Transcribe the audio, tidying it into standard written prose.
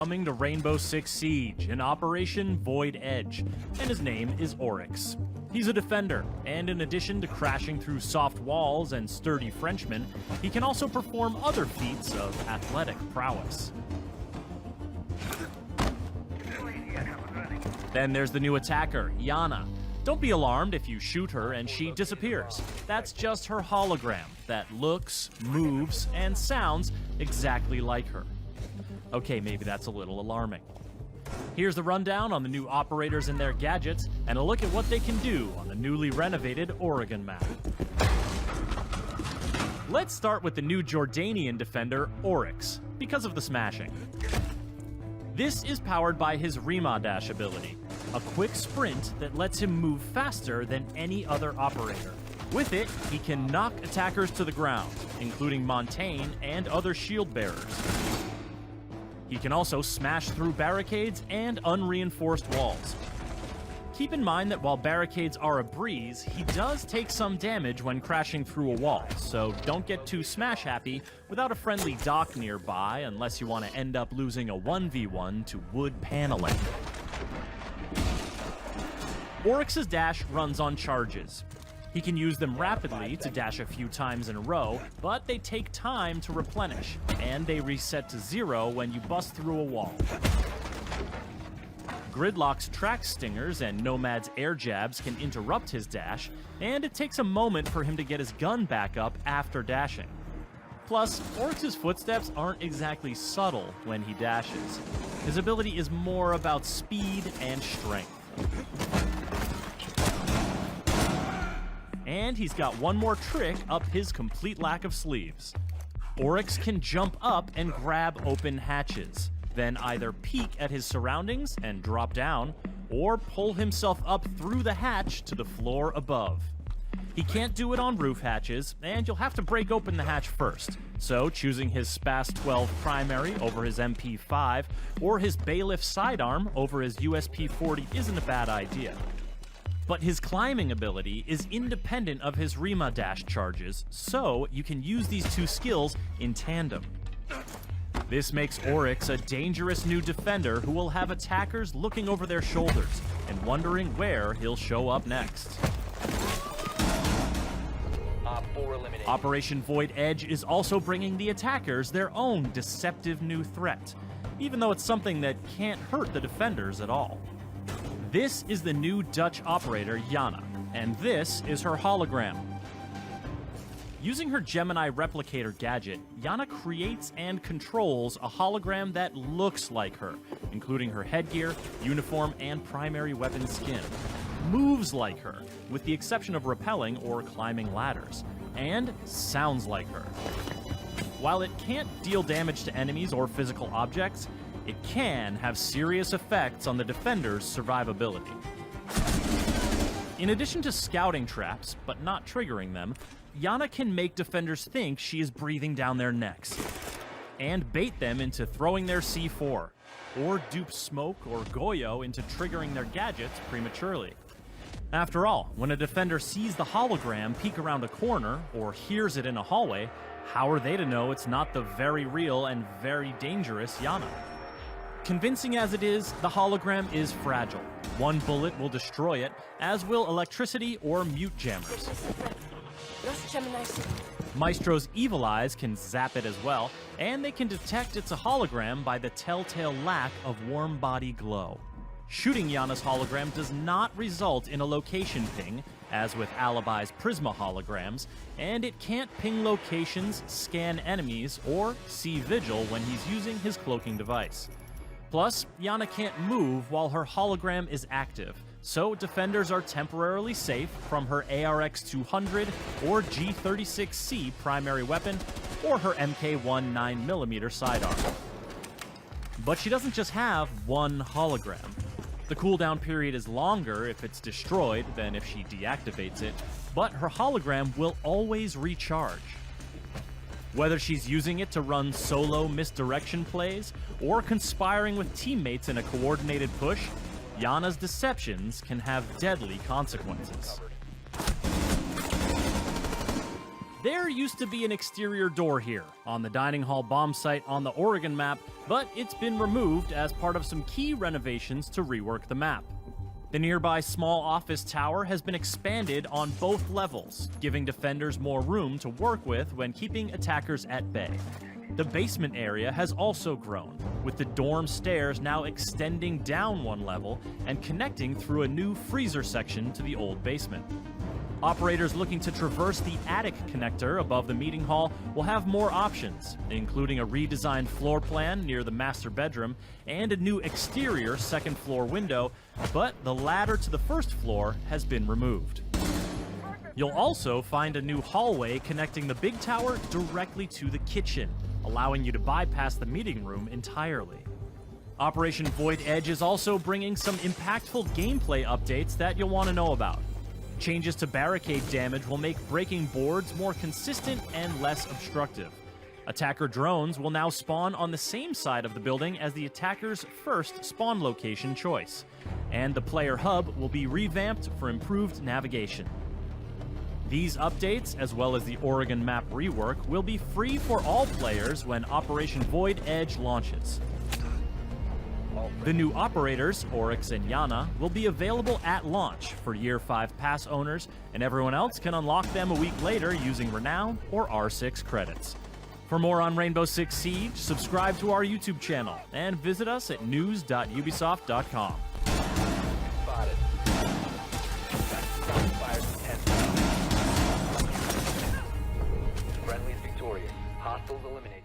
Coming to Rainbow Six Siege in Operation Void Edge, and his name is Oryx. He's a defender, and in addition to crashing through soft walls and sturdy Frenchmen, he can also perform other feats of athletic prowess. Then there's the new attacker, Iana. Don't be alarmed if you shoot her and she disappears. That's just her hologram that looks, moves, and sounds exactly like her. Okay, maybe that's a little alarming. Here's the rundown on the new operators and their gadgets, and a look at what they can do on the newly renovated Oregon map. Let's start with the new Jordanian defender, Oryx, because of the smashing. This is powered by his Rima Dash ability, a quick sprint that lets him move faster than any other operator. With it, he can knock attackers to the ground, including Montaigne and other shield bearers. He can also smash through barricades and unreinforced walls. Keep in mind that while barricades are a breeze, he does take some damage when crashing through a wall, so don't get too smash happy without a friendly dock nearby unless you want to end up losing a 1v1 to wood paneling. Oryx's dash runs on charges. He can use them rapidly to dash a few times in a row, but they take time to replenish, and they reset to 0 when you bust through a wall. Gridlock's track stingers and Nomad's air jabs can interrupt his dash, and it takes a moment for him to get his gun back up after dashing. Plus, Oryx's footsteps aren't exactly subtle when he dashes. His ability is more about speed and strength. And he's got one more trick up his complete lack of sleeves. Oryx can jump up and grab open hatches, then either peek at his surroundings and drop down, or pull himself up through the hatch to the floor above. He can't do it on roof hatches, and you'll have to break open the hatch first, so choosing his Spas 12 primary over his MP5, or his Bailiff sidearm over his USP 40 isn't a bad idea. But his climbing ability is independent of his Rima Dash charges, so you can use these two skills in tandem. This makes Oryx a dangerous new defender who will have attackers looking over their shoulders and wondering where he'll show up next. Operation Void Edge is also bringing the attackers their own deceptive new threat, even though it's something that can't hurt the defenders at all. This is the new Dutch operator, Iana, and this is her hologram. Using her Gemini replicator gadget, Iana creates and controls a hologram that looks like her, including her headgear, uniform, and primary weapon skin. Moves like her, with the exception of rappelling or climbing ladders, and sounds like her. While it can't deal damage to enemies or physical objects, it can have serious effects on the defender's survivability. In addition to scouting traps, but not triggering them, Iana can make defenders think she is breathing down their necks, and bait them into throwing their C4, or dupe Smoke or Goyo into triggering their gadgets prematurely. After all, when a defender sees the hologram peek around a corner, or hears it in a hallway, how are they to know it's not the very real and very dangerous Iana? Convincing as it is, the hologram is fragile. One bullet will destroy it, as will electricity or mute jammers. Maestro's evil eyes can zap it as well, and they can detect it's a hologram by the telltale lack of warm body glow. Shooting Iana's hologram does not result in a location ping, as with Alibi's Prisma holograms, and it can't ping locations, scan enemies, or see Vigil when he's using his cloaking device. Plus, Iana can't move while her hologram is active, so defenders are temporarily safe from her ARX 200 or G36C primary weapon, or her MK1 9mm sidearm. But she doesn't just have one hologram. The cooldown period is longer if it's destroyed than if she deactivates it, but her hologram will always recharge. Whether she's using it to run solo misdirection plays, or conspiring with teammates in a coordinated push, Iana's deceptions can have deadly consequences. There used to be an exterior door here, on the dining hall bomb site on the Oregon map, but it's been removed as part of some key renovations to rework the map. The nearby small office tower has been expanded on both levels, giving defenders more room to work with when keeping attackers at bay. The basement area has also grown, with the dorm stairs now extending down one level and connecting through a new freezer section to the old basement. Operators looking to traverse the attic connector above the meeting hall will have more options, including a redesigned floor plan near the master bedroom and a new exterior second floor window, but the ladder to the first floor has been removed. You'll also find a new hallway connecting the big tower directly to the kitchen, allowing you to bypass the meeting room entirely. Operation Void Edge is also bringing some impactful gameplay updates that you'll want to know about. Changes to barricade damage will make breaking boards more consistent and less obstructive. Attacker drones will now spawn on the same side of the building as the attacker's first spawn location choice, and the player hub will be revamped for improved navigation. These updates, as well as the Oregon map rework, will be free for all players when Operation Void Edge launches. The new operators, Oryx and Iana, will be available at launch for Year 5 pass owners, and everyone else can unlock them a week later using Renown or R6 credits. For more on Rainbow Six Siege, subscribe to our YouTube channel and visit us at news.ubisoft.com. Spotted. Fired 10. Friendly's victorious. Hostiles eliminated.